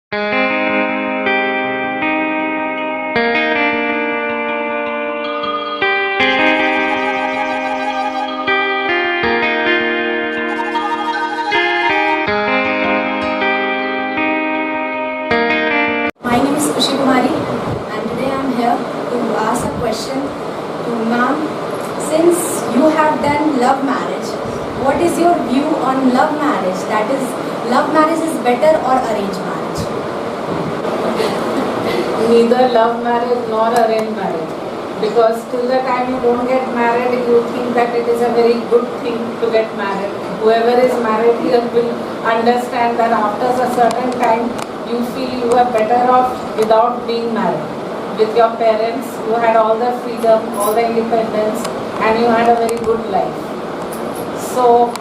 My name is Khushi Kumari and today I am here to ask a question to ma'am. Since you have done love marriage, what is your view on love marriage? That is, love marriage is better or arranged marriage? Neither love marriage nor arranged marriage, because till the time you don't get married you think that it is a very good thing to get married. Whoever is married here will understand that after a certain time you feel you are better off without being married. With your parents you had all the freedom, all the independence, and you had a very good life. So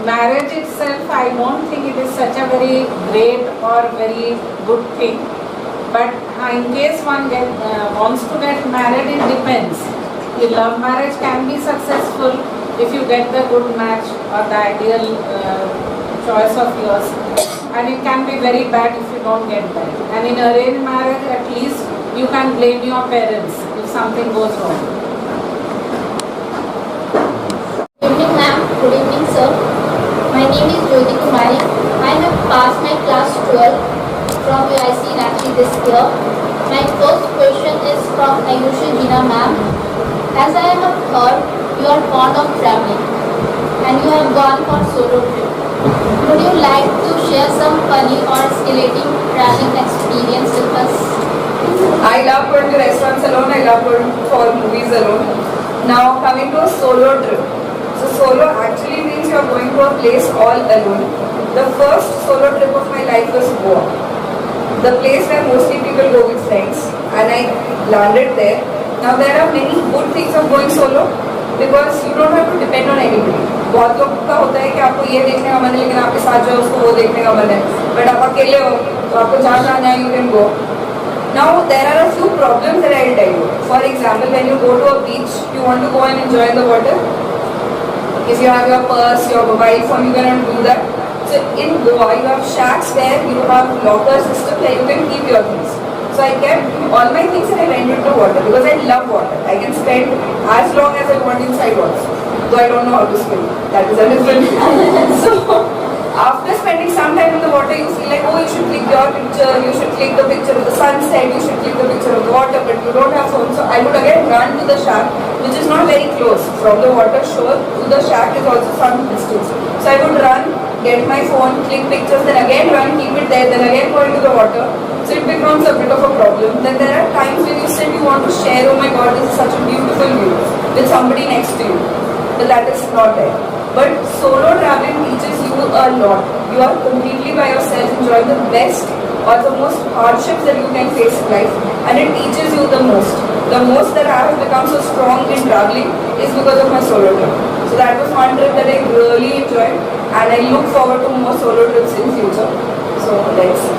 marriage itself, I don't think it is such a very great or very good thing. But in case one wants to get married, it depends. The love marriage can be successful if you get the good match or the ideal choice of yours, and it can be very bad if you don't get that. And in arranged marriage, at least you can blame your parents if something goes wrong. Good evening, ma'am. Good evening, sir. My name is Jyoti Kumari. I have passed my class 12 from UIC Ranchi this year. My first question is from Ayushi Gina ma'am. As I have heard, you are fond of traveling and you have gone for solo trip. Would you like to share some funny or stimulating traveling experience with us? I love going to restaurants alone. I love going for movies alone. Now coming to a solo trip. So solo actually means you are going to a place all alone. The first solo trip of my life was Goa, the place where mostly people go with friends, and I landed there. Now there are many good things of going solo because you don't have to depend on anybody. बहुत लोग का होता है कि आपको ये देखने का मन है लेकिन आपके साथ जो है उसको वो देखने का मन है, बट आप अकेले हो तो आपको जहाँ जाना है you can go. Now there are a few problems that I'll tell you. For example, when you go to a beach, you want to go and enjoy the water. If you have your purse, your mobile phone, you cannot do that. So in Goa, you have shacks where you have locker system where you can keep your things. So I kept all my things and I went into water because I love water. I can spend as long as I want inside water. Though I don't know how to swim. That is a different So after spending some time in the water, you feel like, oh, you should click your picture, you should click the picture of the sunset, you should click the picture of the water, but you don't have phone. So I would again run to the shack, which is not very close. From the water shore to the shack is also some distance. So I would run, get my phone, click pictures, then again run, keep it there, then again go into the water. So it becomes a bit of a problem. Then there are times when you said you want to share, oh my god, this is such a beautiful view, with somebody next to you. But that is not there. But solo traveling teaches you a lot. You are completely by yourself, enjoying the best or the most hardships that you can face in life, and it teaches you the most. The most that I have become so strong in traveling is because of my solo trip. So that was one trip that I really enjoyed, and I look forward to more solo trips in future. So let's see.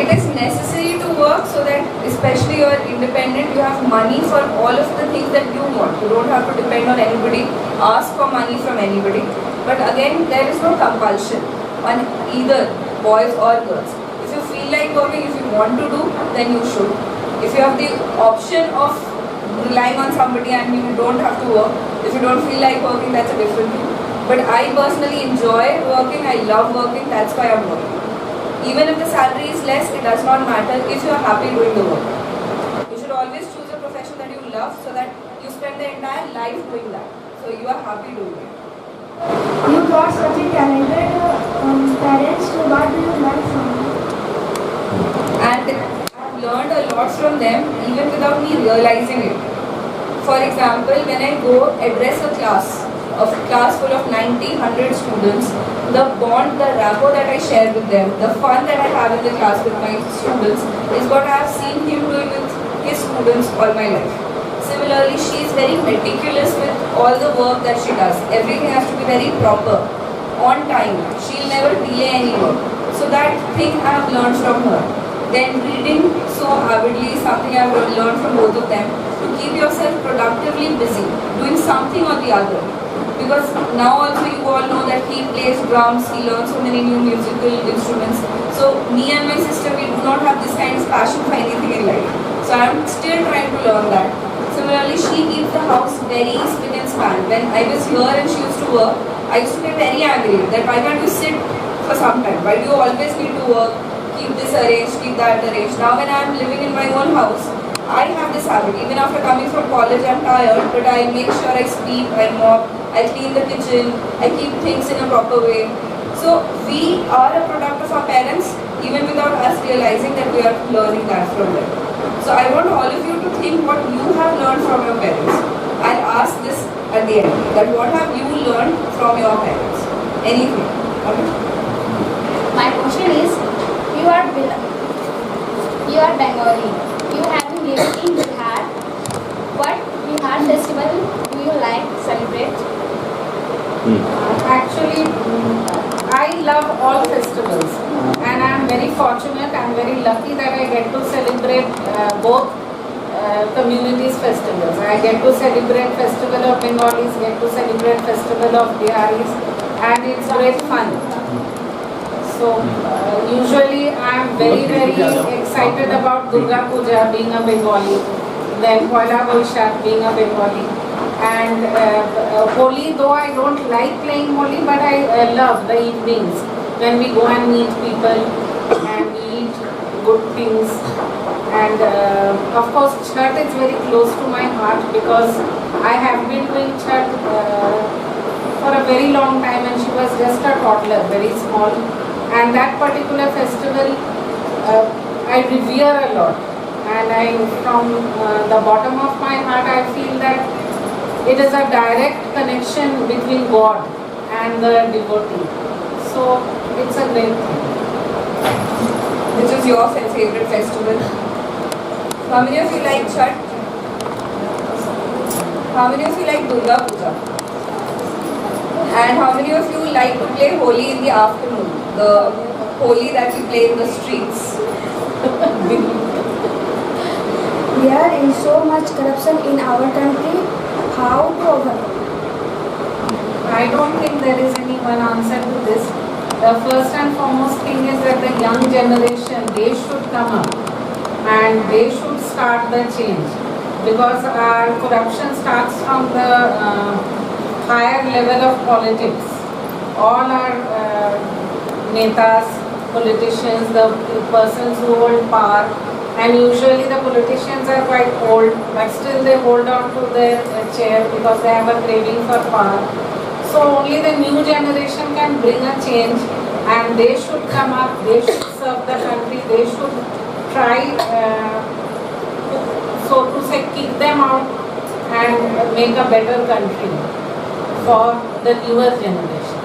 It is necessary to work so that, especially you are independent, you have money for all of the things that you want. You don't have to depend on anybody, ask for money from anybody. But again, there is no compulsion on either boys or girls. If you feel like working, if you want to do, then you should. If you have the option of relying on somebody and you don't have to work, if you don't feel like working, that's a different thing. But I personally enjoy working, I love working, that's why I'm working. Even if the salary is less, it does not matter if you are happy doing the work. You should always choose a profession that you love so that you spend the entire life doing that. So you are happy doing it. You got such a talented parents, so what do you learn from them? And I've learned a lot from them even without me realizing it. For example, when I go address a class full of 90, 100 students, the bond, the rapport that I share with them, the fun that I have in the class with my students is what I have seen him doing with his students all my life. Similarly, she is very meticulous with all the work that she does. Everything has to be very proper, on time. She'll never delay any work. So that thing I have learned from her. Then reading so avidly is something I have learned from both of them. To keep yourself productively busy, doing something or the other. Because now also you all know that he plays drums, he learns so many new musical instruments. So me and my sister, we do not have this kind of passion for anything in life. So I am still trying to learn that. Similarly, she keeps the house very spick and span. When I was here and she used to work, I used to get very angry that why can't you sit for some time? Why do you always need to work? Keep this arranged, keep that arranged. Now when I am living in my own house, I have this habit. Even after coming from college, I'm tired, but I make sure I sweep, I mop, I clean the kitchen, I keep things in a proper way. So we are a product of our parents, even without us realizing that we are learning that from them. So I want all of you to think what you have learned from your parents. I'll ask this at the end, that what have you learned from your parents? Anything. Okay? My question is, you are Bengali. You have been living in Bihar. What Bihar festival do you like celebrate? Actually, I love all festivals, and I am very fortunate and very lucky that I get to celebrate both communities' festivals. I get to celebrate Festival of Bengalis, get to celebrate Festival of Biharis, and it's great fun. So usually I am very excited about Durga Puja being a Bengali, then Poila Boishakh being a Bengali, and Holi, though I don't like playing Holi, but I love the evenings when we go and meet people and eat good things. And of course Chhath is very close to my heart because I have been doing Chhath for a very long time, and she was just a toddler, very small. And that particular festival I revere a lot, and from the bottom of my heart I feel that it is a direct connection between God and the devotee. So it's a great thing. Which is your favorite festival? How many of you like Chhath? How many of you like Durga Puja? And how many of you like to play Holi in the afternoon? The Holi that we play in the streets. There is so much corruption in our country. How to overcome? I don't think there is any one answer to this. The first and foremost thing is that the young generation, they should come up and they should start the change, because our corruption starts from the higher level of politics. All our netas, politicians, the persons who hold power, and usually the politicians are quite old, but still they hold on to their chair because they have a craving for power. So only the new generation can bring a change, and they should come up, they should serve the country, they should try, so to say, kick them out and make a better country for the newer generation.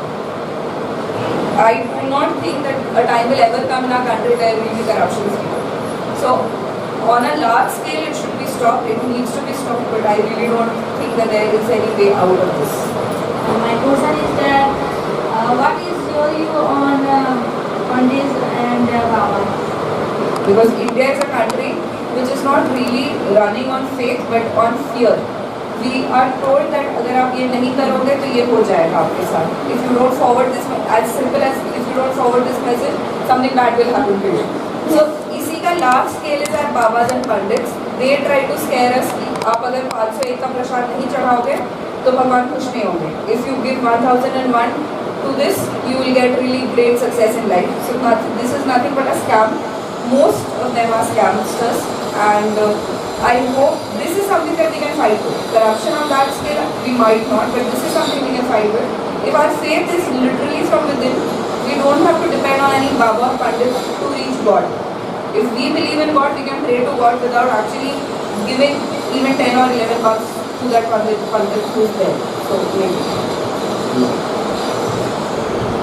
I do not think that a time will ever come in our country where there will be corruption. So on a large scale it should be stopped, it needs to be stopped, but I really don't think that there is any way out of this. My question is that what is your view on Pandits and Baba? Because India is a country which is not really running on faith but on fear. We are told that अगर आप ये नहीं करोगे तो ये हो जाएगा आपके साथ. If you don't forward this, as simple as if you don't forward this message, something bad will happen to you. So इसी का large scale is our Babas and Pandits. They try to scare us कि आप अगर 501 का प्रसाद नहीं चढ़ाओगे तो भगवान खुश नहीं होंगे. If you give 1001 to this, you will get really great success in life. So this is nothing but a scam. Most of them are scamsters, and I hope this is something that we can fight with. Corruption on that scale, we might not, but this is something we can fight with. If our faith is literally from within, we don't have to depend on any Baba or Pandit to reach God. If we believe in God, we can pray to God without actually giving even 10 or 11 bucks to that Pandit who is there. So maybe.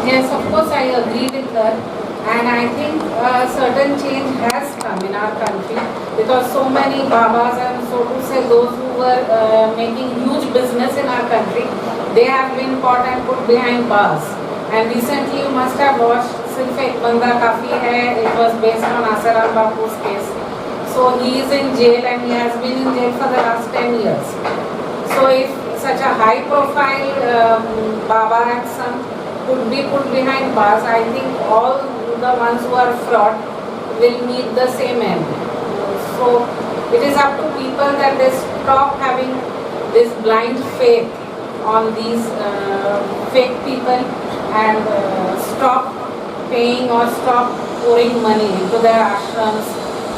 Yes, of course I agree with her, and I think a certain change has come in our country, because so many Babas and so to say those who were making huge business in our country, they have been caught and put behind bars. And recently you must have watched Sirf Ek Banda Kafi Hai. It was based on Asaram Bapu's case. So he is in jail, and he has been in jail for the last 10 years. So if such a high profile Baba and son could be put behind bars, I think all the ones who are fraud will meet the same end. So it is up to people that they stop having this blind faith on these fake people and stop paying or stop pouring money into their ashrams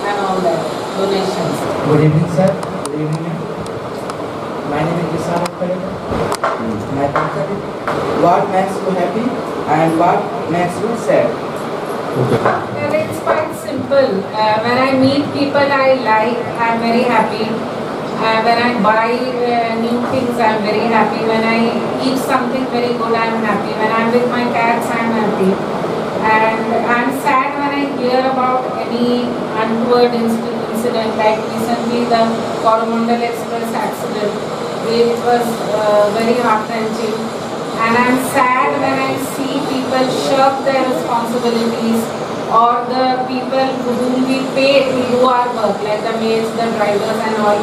and all that, donations. Good evening, sir. Good evening, ma'am. My name is Ishan Khalid. My concept is what makes you happy and what makes you sad. Well, it's quite simple. When I meet people I like, I'm very happy. When I buy new things, I'm very happy. When I eat something very good, I'm happy. When I'm with my cats, I'm happy. And I'm sad when I hear about any untoward incident, like recently the Coromandel Express accident. It was very heart-wrenching. And I'm sad when I see people shirk their responsibilities, or the people whom we pay to do our work, like the maids, the drivers and all.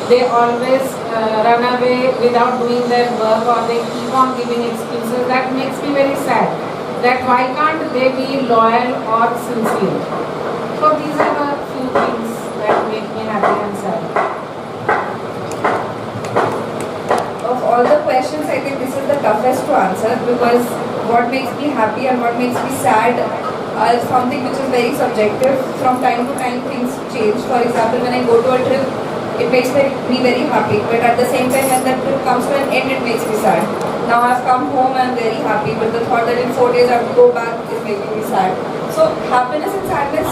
They always run away without doing their work, or they keep on giving excuses. That makes me very sad. That why can't they be loyal or sincere? So these are the few things that make me happy and sad. Of all the questions, I think this is the toughest to answer, because what makes me happy and what makes me sad are something which is very subjective. From time to time things change. For example, when I go to a trip, it makes me very happy, but at the same time when that trip comes to an end, it makes me sad. Now I've come home and I'm very happy, but the thought that in 4 days I have to go back is making me sad. So happiness and sadness.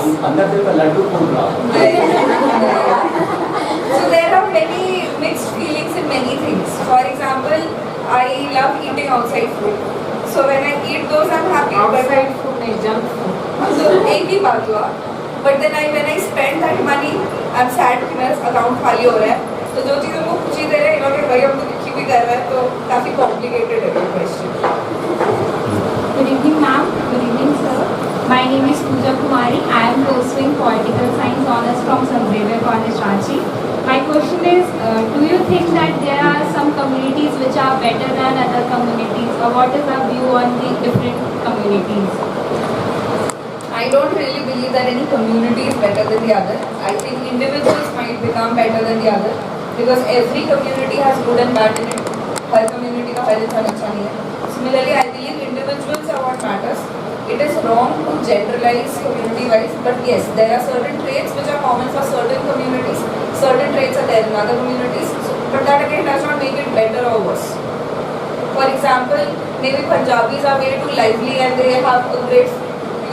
So there are many mixed feelings in many things. For example, I love eating outside food. So when I eat those, I'm happy. Outside food, junk food. So एक ही बात हुआ. But then when I spend that money, I'm sad कि मेरा account खाली हो रहा है. तो जो चीज़ हमको खुशी दे रहे हैं, इन्होंने भाई हमको दुखी भी कर रहा है, तो काफी complicated है ये question. Good evening, ma'am. Good evening, sir. My name is Pooja Kumari. I am pursuing political science honors from St. Xavier College, Ranchi. My question is, do you think that there are some communities which are better than other communities, or what is our view on the different communities? I don't really believe that any community is better than the other. I think individuals might become better than the other, because every community has good and bad in it. Her community का हर इंसान अच्छा नहीं है. Similarly, I believe individuals are what matters. It is wrong to generalize community-wise, but yes, there are certain traits which are common for certain communities. Certain traits are there in other communities, but that again does not make it better or worse. For example, maybe Punjabis are way too lively and they have a great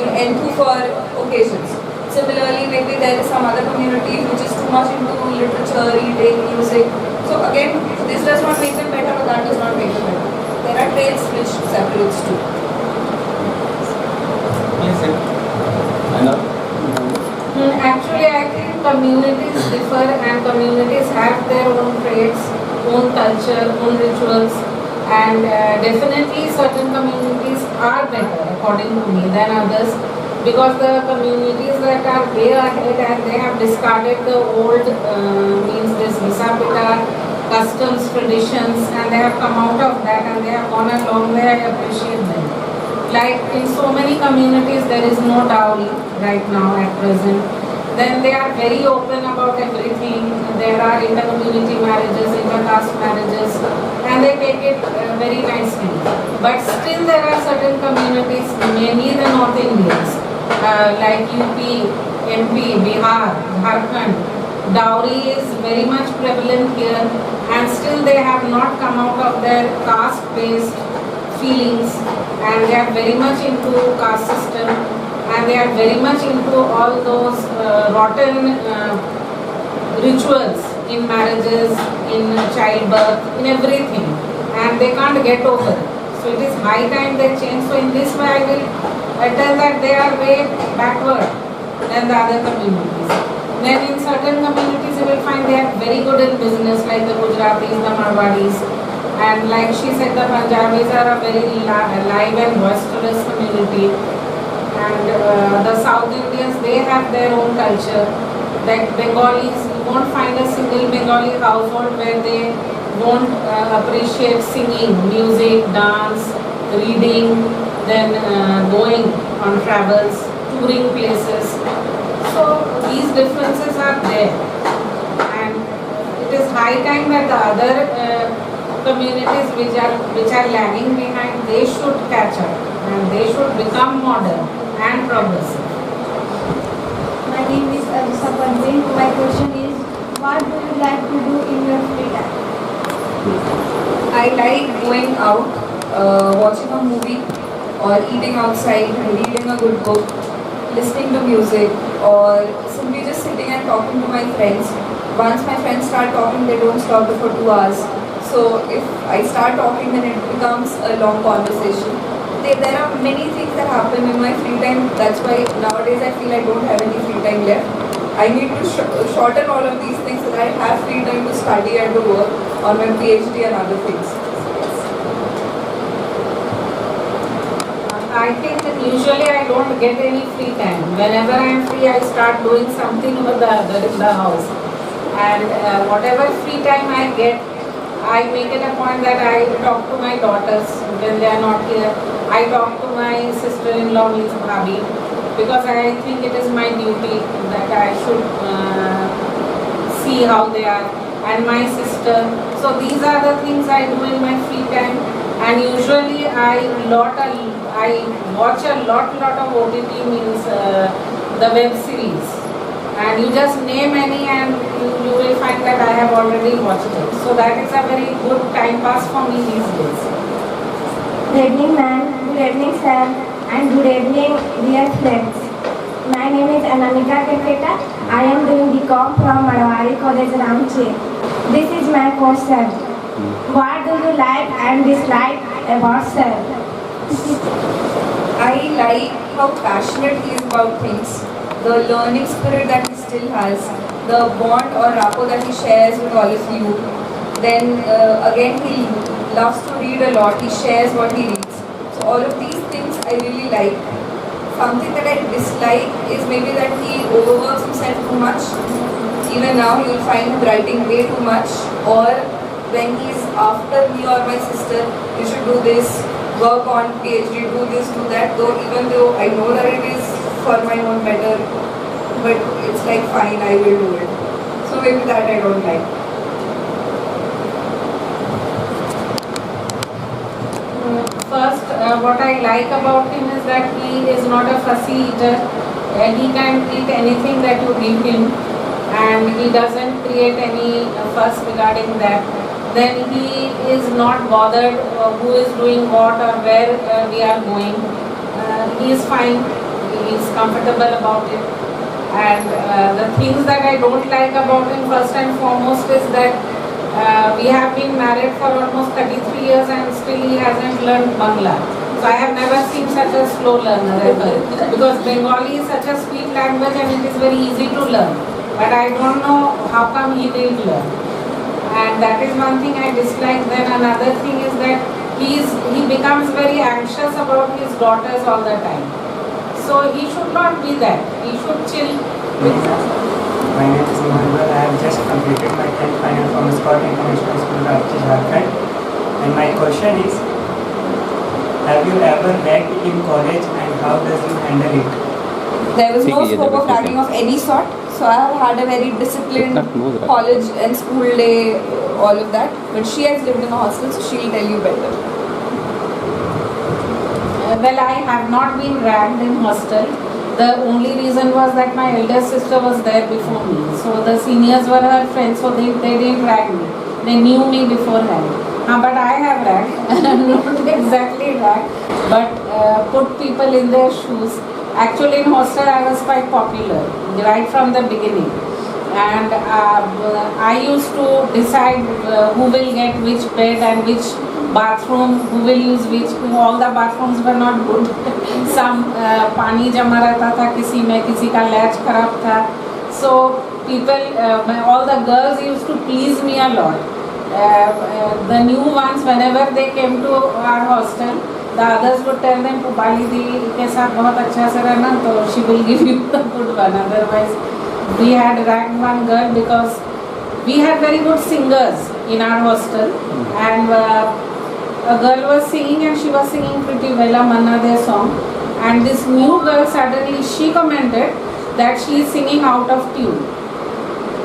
enthusiasm for occasions. Similarly, maybe there is some other community which is too much into literature, reading, music. So again, this does not make them better, or that does not make them better. There are traits which separates too. Yes, sir. Actually, I think communities differ and communities have their own traits, own culture, own rituals, and definitely certain communities are better according to me than others, because the communities that are way ahead and they have discarded the old means this Visapita customs, traditions, and they have come out of that and they have gone a long way. I appreciate them. Like in so many communities, there is no dowry right now at present. Then they are very open about everything. There are inter-community marriages, inter-caste marriages, and they take it very nicely. But still there are certain communities, mainly the North Indians, like UP, MP, Bihar, Jharkhand. Dowry is very much prevalent here, and still they have not come out of their caste-based feelings, and they are very much into caste system, and they are very much into all those rotten rituals in marriages, in childbirth, in everything, and they can't get over. So it is high time they change. So in this way I will tell that they are way backward than the other communities. Then in certain communities you will find they are very good in business, like the Gujaratis, the Marwadis, and like she said, the Punjabis are a very live and boisterous community. And the South Indians, they have their own culture. Like Bengalis, you won't find a single Bengali household where they won't appreciate singing, music, dance, reading, then going on travels, touring places. So these differences are there, and it is high time that the other communities which are lagging behind, they should catch up and they should become modern and progressive. My name is Alisa Panvin. My question is, what do you like to do in your free time? I like going out, watching a movie, or eating outside and reading a good book, listening to music, or simply just sitting and talking to my friends. Once my friends start talking, they don't stop for 2 hours. So if I start talking, then it becomes a long conversation. There are many things that happen in my free time. That's why nowadays I feel I don't have any free time left. I need to shorten all of these things so that I have free time to study and to work on my PhD and other things. I think that usually I don't get any free time. Whenever I am free, I start doing something or the other in the house. And whatever free time I get, I make it a point that I talk to my daughters when they are not here. I talk to my sister-in-law, Ms. Bhabhi, because I think it is my duty that I should see how they are, and my sister. So these are the things I do in my free time. And usually I watch a lot of OTT, means the web series. And you just name any and you will find that I have already watched it. So that is a very good time pass for me these days. Good evening, ma'am. Good evening, sir. And good evening, dear friends. My name is Anamika Keketa. I am doing BCom from Madhwari College, Ramchi. This is my question. What do you like and dislike about sir? I like how passionate he is about things, the learning spirit that he still has, the bond or rapport that he shares with all of you. Then again, he loves to read a lot, he shares what he reads. So all of these things I really like. Something that I dislike is maybe that he overworks himself too much. Even now you will find him writing way too much, or when he's after me or my sister, you should do this, work on PhD, do this, do that, even though I know that it is for my own better, but it's like fine, I will do it. So maybe that I don't like. First, what I like about him is that he is not a fussy eater. He can eat anything that you give him, and he doesn't create any fuss regarding that. Then he is not bothered who is doing what or where we are going. He is fine. He is comfortable about it. And the things that I don't like about him, first and foremost, is that we have been married for almost 33 years and still he hasn't learned Bangla. So I have never seen such a slow learner ever, because Bengali is such a sweet language and it is very easy to learn. But I don't know how come he didn't learn. And that is one thing I dislike. Then another thing is that he becomes very anxious about his daughters all the time. So he should not be that. He should chill with them. My name is Mohammed. I have just completed my 10th final from Scott International School, Ranchi, Jharkhand. And my question is, have you ever ragged in college and how does you handle it? There was no scope of ragging of any sort. So I have had a very disciplined college and school day, all of that. But she has lived in a hostel, so she will tell you better. Well, I have not been ragged in hostel. The only reason was that my elder sister was there before me. So the seniors were her friends, so they didn't rag me. They knew me beforehand. But I have ragged, not exactly ragged, but put people in their shoes. Actually in hostel I was quite popular right from the beginning. And I used to decide who will get which bed and which bathroom, who will use which. All the bathrooms were not good. Some pani jama rehta tha kisi mein, kisi ka latch kharab tha. So people, all the girls used to please me a lot. The new ones, whenever they came to our hostel, the others would tell them, Pupali di ke saath bahut acha se rehna, so she will give you the good one. Otherwise, we had ragged one girl because we had very good singers. in our hostel, and a girl was singing, and she was singing Pretty Vela Manna, their song, and this new girl suddenly she commented that she is singing out of tune.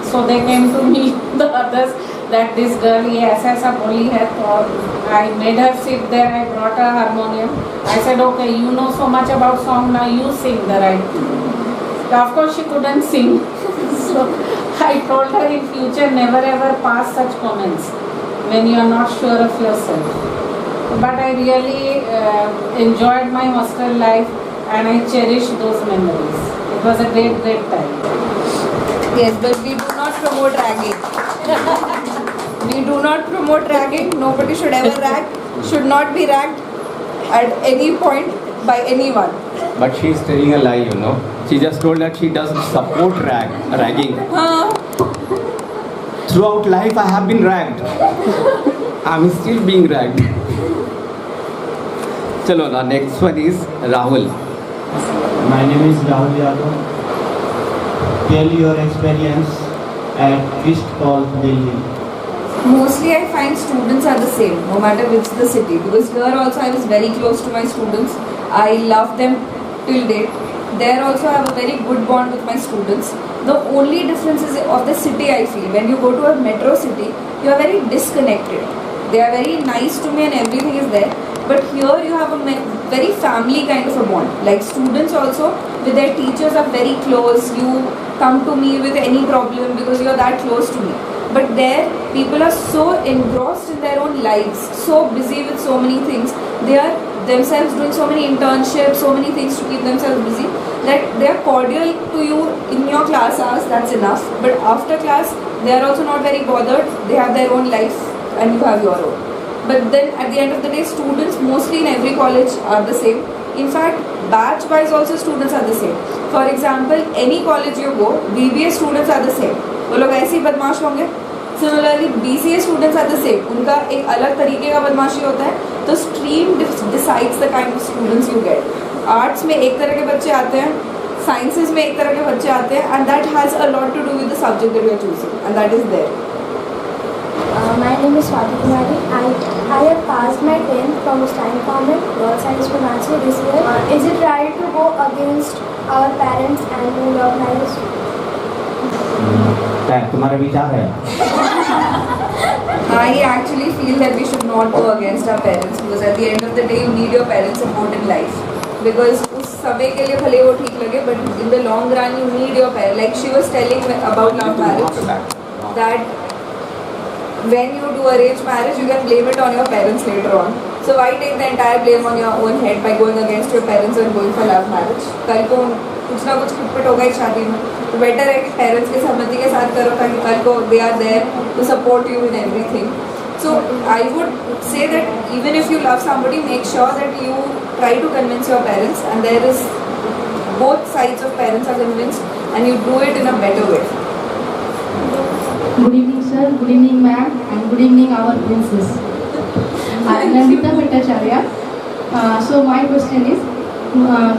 So they came to me, the others, that this girl ये ऐसा ऐसा बोली है, तो I made her sit there. I brought a harmonium. I said, okay, you know so much about song, now you sing the right tune. Of course she couldn't sing. So I told her in future never ever pass such comments when you are not sure of yourself. But I really enjoyed my hostel life, and I cherish those memories. It was a great time. Yes, but we do not promote ragging. We do not promote ragging. Nobody should ever rag. Should not be ragged at any point by anyone. But she's telling a lie, you know. She just told that she doesn't support ragging. Throughout life I have been ragged. I'm still being ragged. Chalo, the next one is Rahul. My name is Rahul Yadav. Tell your experience at East Hall, Delhi. Mostly I find students are the same, no matter which the city. Because here also I was very close to my students. I love them till date. There also I have a very good bond with my students. The only difference is of the city, I feel. When you go to a metro city, you are very disconnected. They are very nice to me and everything is there. But here you have a very family kind of a bond. Like students also with their teachers are very close. You come to me with any problem because you are that close to me. But there people are so engrossed in their own lives, so busy with so many things. They are themselves doing so many internships, so many things to keep themselves busy, that they are cordial to you in your class hours, that's enough. But after class, they are also not very bothered. They have their own life and you have your own. But then at the end of the day, students mostly in every college are the same. In fact, batch wise also students are the same. For example, any college you go, BBA students are the same. वो लोग ऐसे ही बदमाश होंगे. Similarly, BCA students are the same. उनका एक अलग तरीके का बदमाशी होता है. तो stream decides the kind of students you get. Arts में एक तरह के बच्चे आते हैं, sciences में एक तरह के बच्चे आते हैं, and that has a lot to do with the subject that you are choosing, and that is there. My name is Swati Kumari. I have passed my 10th from Stein Convent Girls High School Ranchi this year. Is it right to go against our parents and do love marriage? तुम्हारा विचार है? I actually feel that we should not go against our parents, because at the end of the day you need your parents' support in life. Because उस समय के लिए भले वो ठीक लगे, but in the long run you need your parents. Like she was telling about love marriage, that when you do arranged marriage you can blame it on your parents later on. So why take the entire blame on your own head by going against your parents and going for love marriage? कल को कुछ ना कुछ खटपट होगा इस शादी में, तो बेटर है कि पेरेंट्स के सहमति के साथ करो, ताकि कल को they are there to support you in everything. So I would say that even if you love somebody, make sure that you try to convince your parents, and there is both sides of parents are convinced, and you do it in a better way. Good evening, sir. Good evening, ma'am, and good evening, our princess. I am Nandita Bhattacharya. So my question is,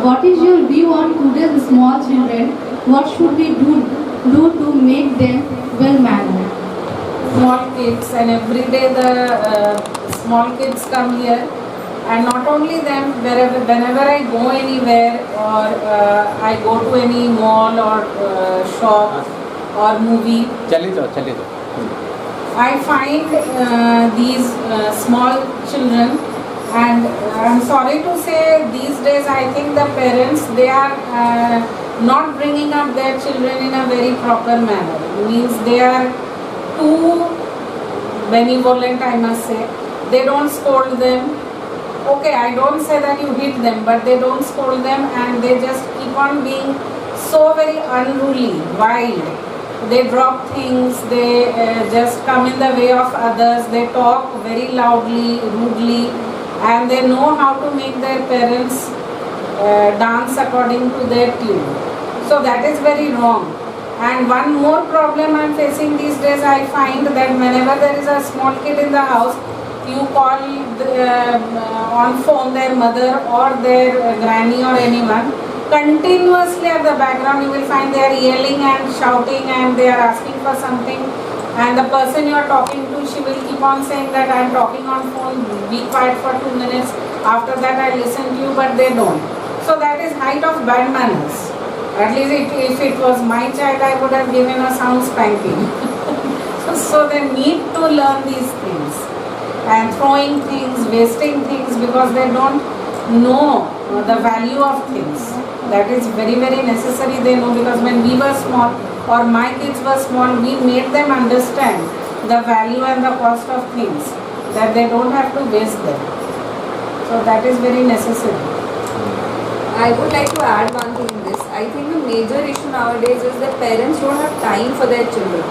what is your view on today's small children? What should we do to make them well mannered? Small kids, and every day the small kids come here, and not only them, whenever I go anywhere, or I go to any mall or shop or movie, चले जाओ. I find these small children, and I'm sorry to say, these days I think the parents, they are not bringing up their children in a very proper manner. It means they are too benevolent, I must say. They don't scold them. Okay, I don't say that you hit them, but they don't scold them, and they just keep on being so very unruly, wild. They drop things, they just come in the way of others, they talk very loudly, rudely, and they know how to make their parents dance according to their tune. So that is very wrong. And one more problem I am facing these days, I find that whenever there is a small kid in the house, you call on phone their mother or their granny or anyone, continuously at the background you will find they are yelling and shouting, and they are asking for something. And the person you are talking to, she will keep on saying that I am talking on phone, be quiet for 2 minutes. After that I listen to you, but they don't. So that is height of bad manners. At least if it was my child, I would have given a sound spanking. So they need to learn these things. And throwing things, wasting things because they don't know the value of things. That is very, very necessary they know, because when we were small or my kids were small, we made them understand the value and the cost of things, that they don't have to waste them. So that is very necessary. I would like to add one thing in this. I think the major issue nowadays is that parents don't have time for their children.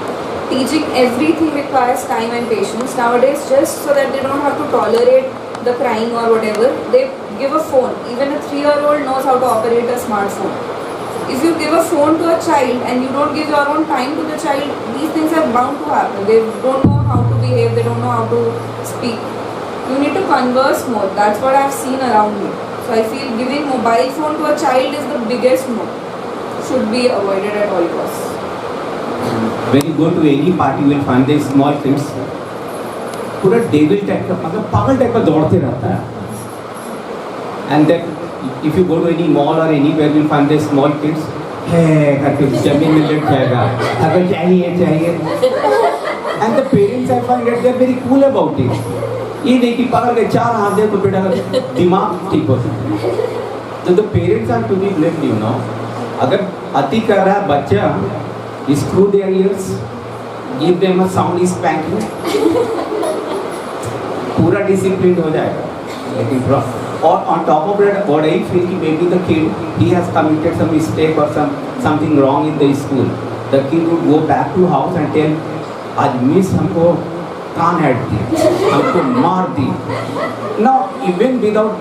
Teaching everything requires time and patience. Nowadays, just so that they don't have to tolerate the crying or whatever, they give a phone. Even a 3-year-old knows how to operate a smartphone. If you give a phone to a child and you don't give your own time to the child, these things are bound to happen. They don't know how to behave, they don't know how to speak. You need to converse more. That's what I've seen around me. So I feel giving mobile phone to a child is the biggest no. Should be avoided at all costs. When you go to any party, you will find these small kids. पूरा devil type का, मतलब पागल type का दौड़ते रहता है. And then if you go to any mall or anywhere, you will find these small kids. है करके जमीन में लेट जाएगा. अगर चाहिए. And the parents, I find that they are very cool about it. ये नहीं कि पकड़ के 4 हाथ दे तो बेटा का दिमाग ठीक हो सकता है. So the parents are to be blamed, you know. अगर अति कर रहा है बच्चा, screw their ears, give them a sound spanking, पूरा डिसिप्लिन हो जाएगा. लेकिन और on top of that, what I feel कि maybe the kid, he has committed some mistake or something wrong in the school. The kid would go back to house and tell, आज miss हमको कान head दी, हमको मार दी. Now even without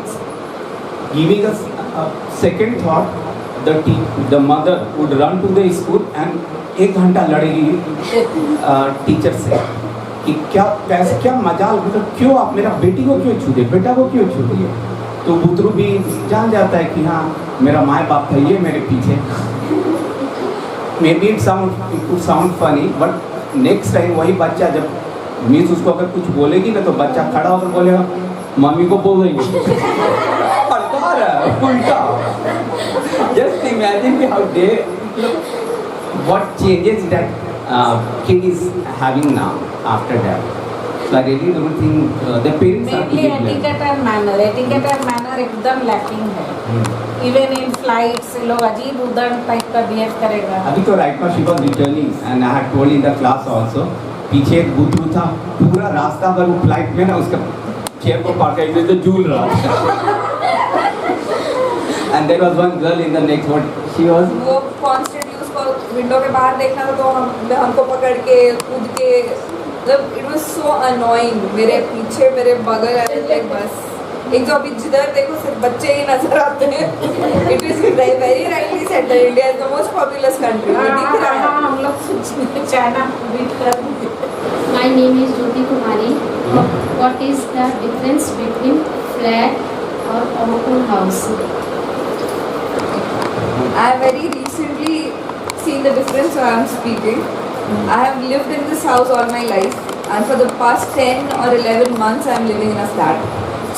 giving a second thought, the mother would run to the school and 1 घंटा लड़ेगी teacher से कि क्या मजाल, मतलब क्यों आप मेरा बेटी को क्यों छू दिए, बेटा को क्यों छू दिए. तो बुतरू भी जान जाता है कि हाँ मेरा माँ बाप था ये मेरे पीछे. May be it sound funny, but next time वही बच्चा जब मिस उसको अगर कुछ बोलेगी ना, तो बच्चा खड़ा होकर बोलेगा मम्मी को बोल देंगे. उल्टा. Just imagine how they, what changes that kid is having now after that. So I really don't think the parents are to Mainly be blamed. etiquette and manner एकदम lacking है. Even in flights, लोग अजीब उधर type का behave करेगा. अभी तो right now she was returning and I had told in the class also. पीछे एक बुतरू था, पूरा रास्ता भर वो फ्लाइट में ना उसका चेयर को पकड़ के तो झूल रहा. And there was one girl in the next one. She was. वो constantly उसको विंडो के बाहर देखना था, तो हमको पकड़ के कूद के, मतलब it was so annoying. मेरे पीछे मेरे बगल ऐसे लाइक बस एक जो अभी जिधर देखो सिर्फ बच्चे ही नजर आते हैं. It is very rightly said that India is the most populous country. दिख रहा है. हम लोग चाइना बीट कर. My name is Jyoti Kumari. What is the difference between flat or open house? I have very recently seen the difference, so I am speaking. I have lived in this house all my life, and for the past 10 or 11 months I am living in a flat.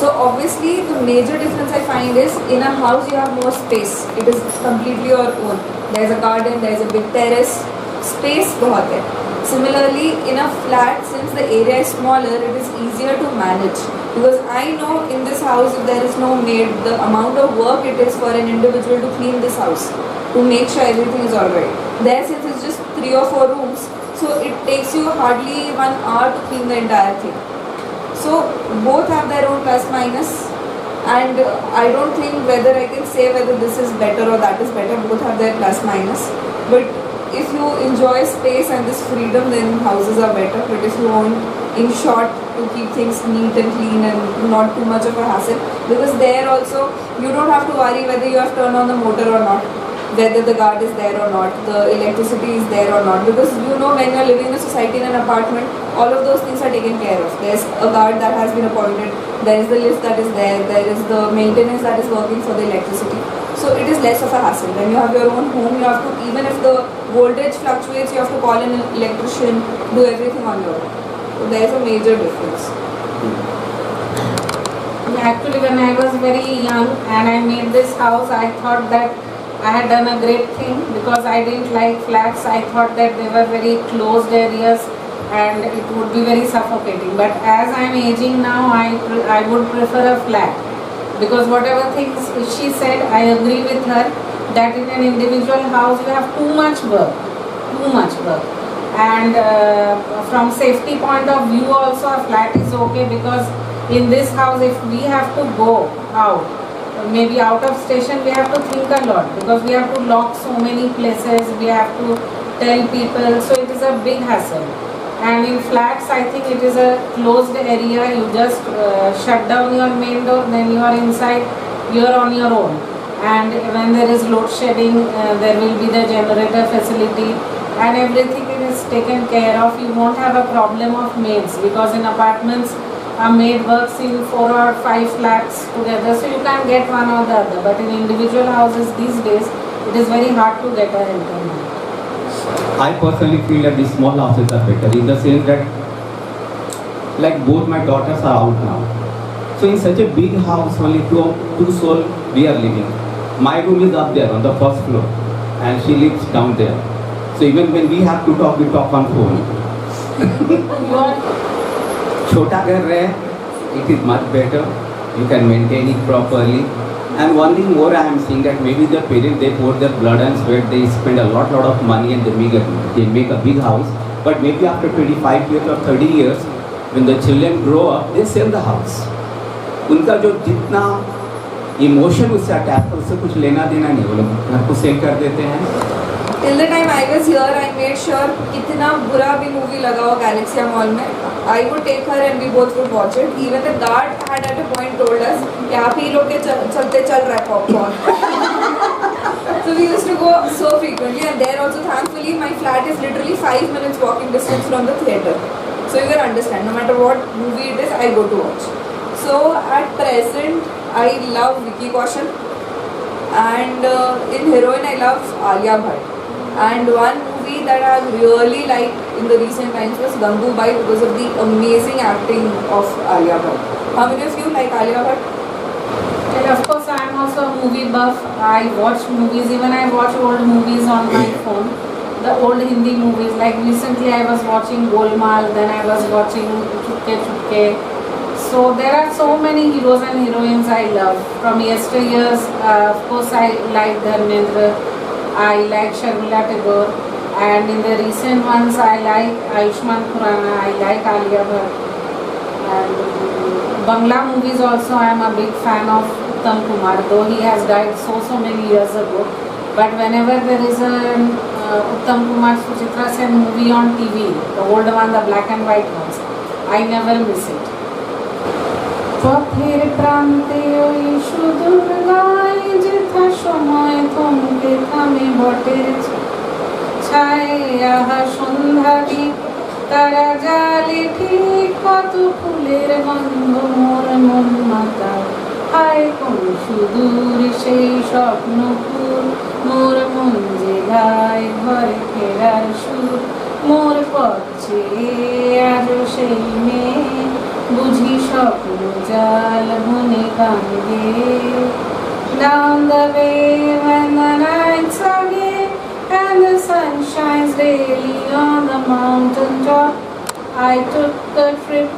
So obviously the major difference I find is in a house you have more space. It is completely your own. There is a garden, there is a big terrace. Space बहुत है. Similarly, in a flat, since the area is smaller, it is easier to manage. Because I know in this house, if there is no maid, the amount of work it is for an individual to clean this house, to make sure everything is alright. There, since it's just 3 or 4 rooms, so it takes you hardly 1 hour to clean the entire thing. So both have their own plus minus, and I don't think whether I can say whether this is better or that is better. Both have their plus minus. But if you enjoy space and this freedom, then houses are better. But if you want, in short, to keep things neat and clean and not too much of a hassle, because there also you don't have to worry whether you have turned on the motor or not, whether the guard is there or not, the electricity is there or not, because you know when you are living in a society in an apartment, all of those things are taken care of. There's a guard that has been appointed, there is the lift that is there is the maintenance that is working for the electricity. So it is less of a hassle. When you have your own home, you have to, even if the voltage fluctuates, you have to call an electrician, do everything on your own. So there is a major difference. Actually, when I was very young and I made this house, I thought that I had done a great thing because I didn't like flats. I thought that they were very closed areas and it would be very suffocating. But as I am aging now, I would prefer a flat, because whatever things she said, I agree with her, that in an individual house you have too much work. And from safety point of view also, a flat is okay, because in this house if we have to go out, maybe out of station, we have to think a lot, because we have to lock so many places, we have to tell people, so it is a big hassle. And in flats, I think it is a closed area, you just shut down your main door, then you are inside, you are on your own. And when there is load shedding, there will be the generator facility and everything is taken care of. You won't have a problem of maids, because in apartments, a maid works in 4 or 5 flats together, so you can get one or the other. But in individual houses these days, it is very hard to get a helper. I personally feel that these small houses are better, in the sense that, like, both my daughters are out now. So in such a big house, only two souls we are living. My room is up there on the first floor and she lives down there. So even when we have to talk, we talk on phone. Chota ghar hai, it is much better. You can maintain it properly. And one thing more I am seeing, that maybe the parents, they pour their blood and sweat, they spend a lot of money and they make a big house. But maybe after 25 years or 30 years, when the children grow up, they sell the house. उनका जो जितना emotion उससे attach है, उससे कुछ लेना देना नहीं, वो लोग घर को सेल कर देते हैं. Till the time I was here, I made sure कितना बुरा भी movie लगा हो Galaxia Mall में, I would take her and we both would watch it. Even the guard had at a point told us कि आप ही लोग के चलते चल रहा है popcorn. So we used to go so frequently, and there also thankfully my flat is literally 5 minutes walking distance from the theatre. So you can understand, no matter what movie it is, I go to watch. So at present, I love Vicky Kaushal, and in heroine I love Alia Bhatt. And one movie that I really liked in the recent times was Gangubai, because of the amazing acting of Alia Bhatt. How many of you like Alia Bhatt? Well, of course, I am also a movie buff. I watch movies, even I watch old movies on my phone. The old Hindi movies, like recently I was watching Golmaal, then I was watching Chupke Chupke. So there are so many heroes and heroines I love. From yesteryears, of course I like Dharmendra, I like Sharmila Tagore, and in the recent ones I like Ayushmann Khurrana, I like Alia Bhatt. And Bangla movies also I am a big fan of Uttam Kumar, though he has died so many years ago. But whenever there is a Uttam Kumar Suchitra Sen movie on TV, the old one, the black and white ones, I never miss it. পথের প্রান্তে ওই সুদূর গায় যেথা সময় থমকে থামে বটের ছায়া সন্ধ্যাদি তারা জালে ঠিক কত ফুলের গন্ধ মোর মন মাতা হায় কোন সুদূর সেই স্বপ্নপুর মোর মন যে গায় ঘরে ফেরার সুর মোর পথে আজও সেই মেয়ে বুঝি স্বপ্ন জাল বনে কান্দে. Down the way when the nights are gay and the sun shines daily on the mountain top, I took a trip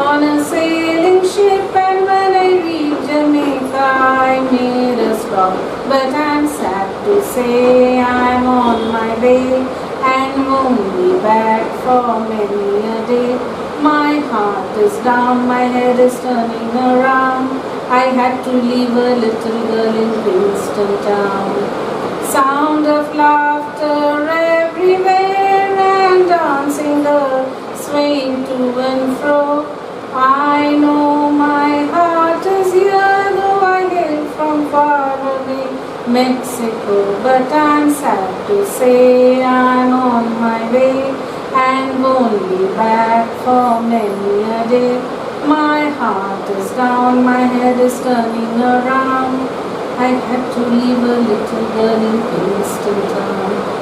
on a sailing ship, and when I reached Jamaica I made a stop. But I'm sad to say I'm on my way and won't be back for many a day. My heart is down, my head is turning around. I had to leave a little girl in Kingston town. Sound of laughter everywhere and dancing girl swaying to and fro. I know my heart is here, though I hail from far away Mexico. But I'm sad to say I'm on my way and won't be back for many a day. My heart is down, my head is turning around. I had to leave a little girl in Kingston Town.